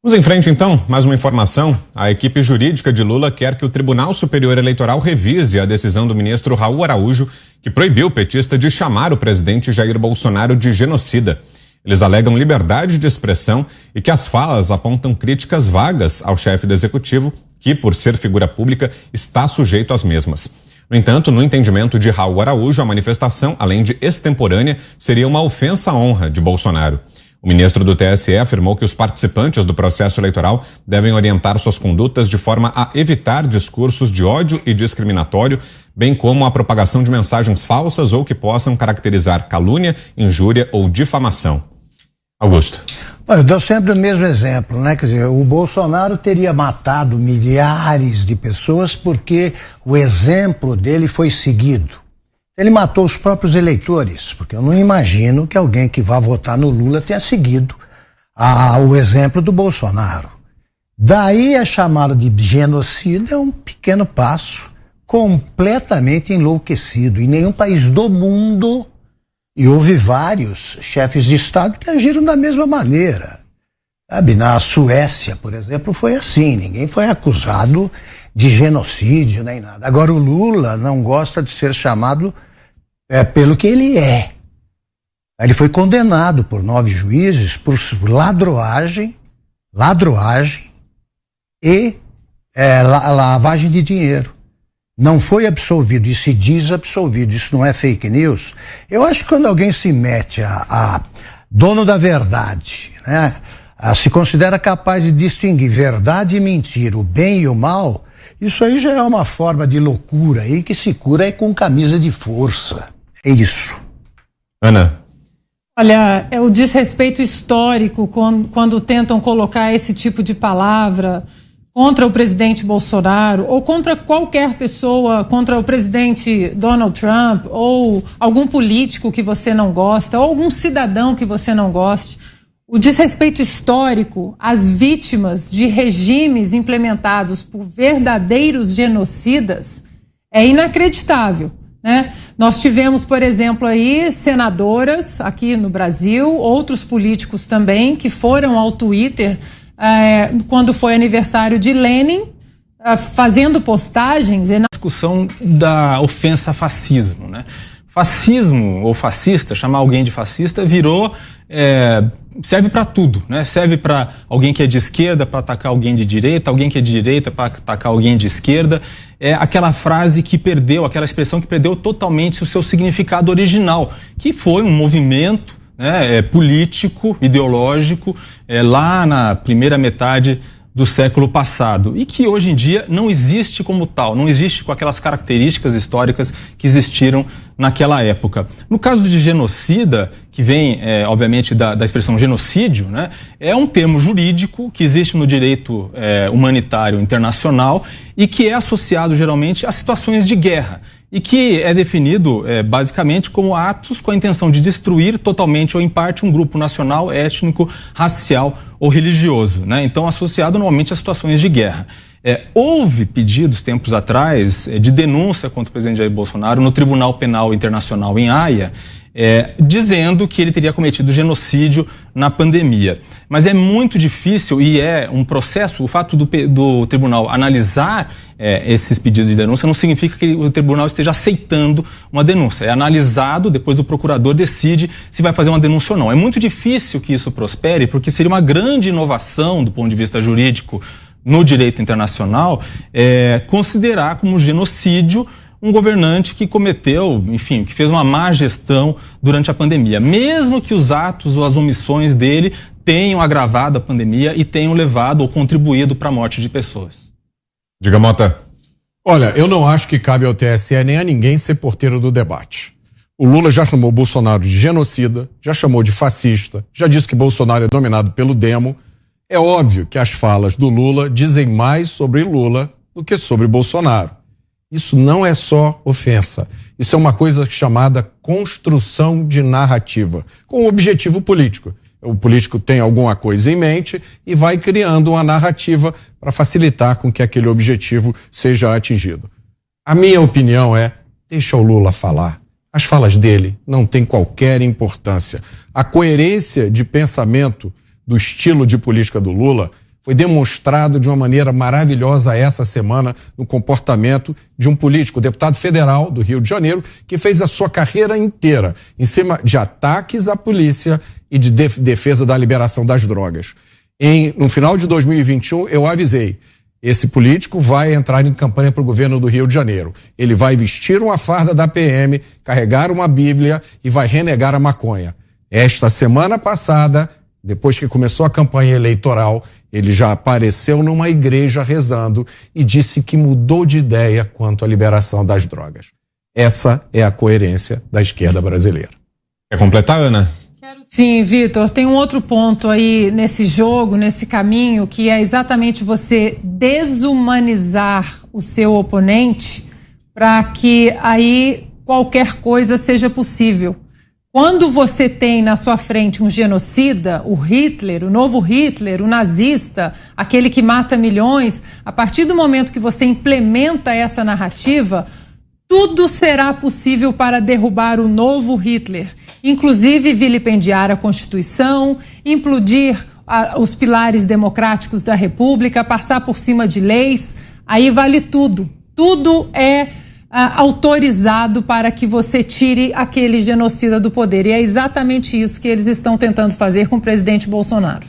Vamos em frente então, mais uma informação. A equipe jurídica de Lula quer que o Tribunal Superior Eleitoral revise a decisão do ministro Raul Araújo, que proibiu o petista de chamar o presidente Jair Bolsonaro de genocida. Eles alegam liberdade de expressão e que as falas apontam críticas vagas ao chefe do executivo, que, por ser figura pública, está sujeito às mesmas. No entanto, no entendimento de Raul Araújo, a manifestação, além de extemporânea, seria uma ofensa à honra de Bolsonaro. O ministro do TSE afirmou que os participantes do processo eleitoral devem orientar suas condutas de forma a evitar discursos de ódio e discriminatório, bem como a propagação de mensagens falsas ou que possam caracterizar calúnia, injúria ou difamação. Augusto. Eu dou sempre o mesmo exemplo, né? Quer dizer, o Bolsonaro teria matado milhares de pessoas porque o exemplo dele foi seguido. Ele matou os próprios eleitores, porque eu não imagino que alguém que vá votar no Lula tenha seguido o exemplo do Bolsonaro. Daí a chamada de genocídio é um pequeno passo, completamente enlouquecido. Em nenhum país do mundo, e houve vários chefes de Estado que agiram da mesma maneira. Sabe, na Suécia, por exemplo, foi assim, ninguém foi acusado de genocídio nem nada. Agora o Lula não gosta de ser chamado pelo que ele é. Ele foi condenado por 9 juízes por ladroagem e lavagem de dinheiro. Não foi absolvido e se diz absolvido. Isso não é fake news. Eu acho que quando alguém se mete a dono da verdade, né, se considera capaz de distinguir verdade e mentira, o bem e o mal, isso aí já é uma forma de loucura aí que se cura com camisa de força. É isso. Ana. Olha, é o desrespeito histórico quando tentam colocar esse tipo de palavra contra o presidente Bolsonaro ou contra qualquer pessoa, contra o presidente Donald Trump ou algum político que você não gosta ou algum cidadão que você não goste. O desrespeito histórico às vítimas de regimes implementados por verdadeiros genocidas é inacreditável, né? Nós tivemos, por exemplo, aí senadoras aqui no Brasil, outros políticos também que foram ao Twitter quando foi aniversário de Lenin, fazendo postagens. A discussão da ofensa a fascismo, né? Fascismo ou fascista, chamar alguém de fascista, virou... serve para tudo, né? Serve para alguém que é de esquerda para atacar alguém de direita, alguém que é de direita para atacar alguém de esquerda. É aquela frase que perdeu, aquela expressão que perdeu totalmente o seu significado original, que foi um movimento, né, político, ideológico, lá na primeira metade do século passado e que hoje em dia não existe como tal, não existe com aquelas características históricas que existiram naquela época. No caso de genocida, que vem, obviamente, da expressão genocídio, né, é um termo jurídico que existe no direito humanitário internacional e que é associado geralmente a situações de guerra e que é definido basicamente como atos com a intenção de destruir totalmente ou em parte um grupo nacional, étnico, racial ou religioso, né? Então associado normalmente a situações de guerra. Houve pedidos tempos atrás de denúncia contra o presidente Jair Bolsonaro no Tribunal Penal Internacional em Haia, dizendo que ele teria cometido genocídio na pandemia. Mas é muito difícil e é um processo, o fato do tribunal analisar esses pedidos de denúncia não significa que o tribunal esteja aceitando uma denúncia. É analisado, depois o procurador decide se vai fazer uma denúncia ou não. É muito difícil que isso prospere, porque seria uma grande inovação do ponto de vista jurídico no direito internacional considerar como genocídio um governante que cometeu, enfim, que fez uma má gestão durante a pandemia, mesmo que os atos ou as omissões dele tenham agravado a pandemia e tenham levado ou contribuído para a morte de pessoas. Diga, Mota. Olha, eu não acho que cabe ao TSE nem a ninguém ser porteiro do debate. O Lula já chamou Bolsonaro de genocida, já chamou de fascista, já disse que Bolsonaro é dominado pelo demo. É óbvio que as falas do Lula dizem mais sobre Lula do que sobre Bolsonaro. Isso não é só ofensa. Isso é uma coisa chamada construção de narrativa, com um objetivo político. O político tem alguma coisa em mente e vai criando uma narrativa para facilitar com que aquele objetivo seja atingido. A minha opinião deixa o Lula falar. As falas dele não têm qualquer importância. A coerência de pensamento do estilo de política do Lula Foi demonstrado de uma maneira maravilhosa essa semana no comportamento de um político, deputado federal do Rio de Janeiro, que fez a sua carreira inteira em cima de ataques à polícia e de defesa da liberação das drogas. No final de 2021, eu avisei, esse político vai entrar em campanha para o governo do Rio de Janeiro. Ele vai vestir uma farda da PM, carregar uma Bíblia e vai renegar a maconha. Esta semana passada, depois que começou a campanha eleitoral, ele já apareceu numa igreja rezando e disse que mudou de ideia quanto à liberação das drogas. Essa é a coerência da esquerda brasileira. Quer completar, Ana? Sim, Vitor, tem um outro ponto aí nesse jogo, nesse caminho, que é exatamente você desumanizar o seu oponente para que aí qualquer coisa seja possível. Quando você tem na sua frente um genocida, o Hitler, o novo Hitler, o nazista, aquele que mata milhões, a partir do momento que você implementa essa narrativa, tudo será possível para derrubar o novo Hitler, inclusive vilipendiar a Constituição, implodir os pilares democráticos da República, passar por cima de leis, aí vale tudo. Tudo é autorizado para que você tire aquele genocida do poder. E é exatamente isso que eles estão tentando fazer com o presidente Bolsonaro.